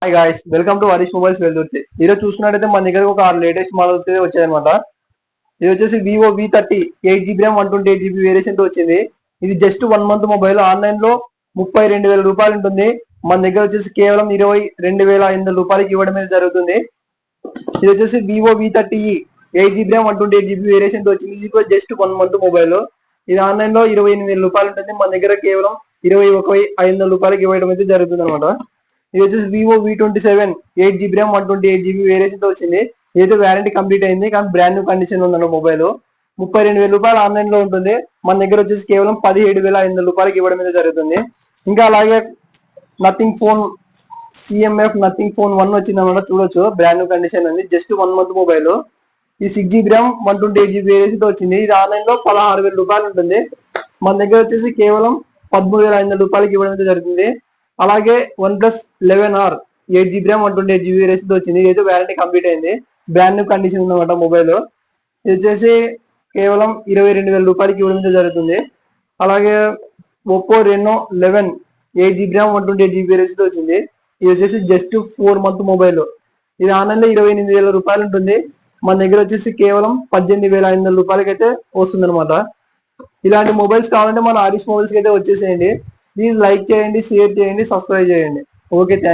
Hi guys, welcome to Harish mobiles Veldurthi. ఈరోజు చూసుకున్నట్టయితే మన దగ్గర ఒక 6 లేటెస్ట్ మోడల్స్ అయితే వచ్చాయన్నమాట. ఇది వచ్చేసి Vivo V30 8GB RAM 128GB variation తో వచ్చింది. ఇది జస్ట్ 1 మంత్ మొబైల్. ఆన్లైన్ లో 32,000 రూపాయలు ఉంటుంది. మన దగ్గర వచ్చేసి కేవలం 22,500 రూపాయలకి ఇవ్వడం అయితే జరుగుతుంది. ఇది వచ్చేసి Vivo V30 8GB RAM 128GB variation తో వచ్చింది. ఇది కూడా జస్ట్ 1 మంత్ మొబైల్. ఇది ఆన్లైన్ లో 28,000 రూపాయలు ఉంటుంది. మన దగ్గర కేవలం 21,500 రూపాయలకి ఇవ్వడం అయితే జరుగుతుంది అనమాట. ఇది వచ్చేసి Vivo V27 8GB RAM 128GB variation తో వచ్చింది. ఏదో వారంటీ కంప్లీట్ అయింది కానీ బ్రాండ్ న్యూ కండిషన్ ఉందన్న మొబైల్. 32,000 రూపాయలు ఆన్లైన్ లో ఉంటుంది. మన దగ్గర వచ్చేసి కేవలం 17,500 రూపాయలకి ఇవ్వడం అయితే జరుగుతుంది. ఇంకా అలాగే nothing phone CMF nothing phone 1 వచ్చింది అన్నమాట. చూడొచ్చు, బ్రాండ్ న్యూ కండిషన్ ఉంది. Just 1 month mobile. ఈ 6GB ర్యామ్ 128GB వేరియేషన్ తో వచ్చింది. ఇది ఆన్లైన్ లో 16,000 రూపాయలు ఉంటుంది. మన దగ్గర వచ్చేసి కేవలం 13,500 రూపాయలకి ఇవ్వడం అయితే జరుగుతుంది. అలాగే OnePlus 11R 8GB RAM 128GB variation తో వచ్చింది. ఇది వారంటీ కంప్లీట్ అయింది. బ్రాండ్ న్యూ కండిషన్ ఉందన్నమాట మొబైల్. ఇది వచ్చేసి కేవలం 22,000 రూపాయలకి ఇవ్వడం జరుగుతుంది. అలాగే Oppo Reno 11 8GB RAM 128GB variation తో వచ్చింది. ఇది వచ్చేసి జస్ట్ 4 మంత్ మొబైల్. ఇది ఆన్లైన్ లో 28,000 రూపాయలు ఉంటుంది. మన దగ్గర వచ్చేసి కేవలం 18,500 రూపాయలకి అయితే వస్తుంది అనమాట. ఇలాంటి మొబైల్స్ కావాలంటే మన హరీష్ మొబైల్స్ కి అయితే వచ్చేసేయండి. ప్లీజ్ లైక్ చేయండి, షేర్ చేయండి, సబ్స్క్రైబ్ చేయండి. Okay, thank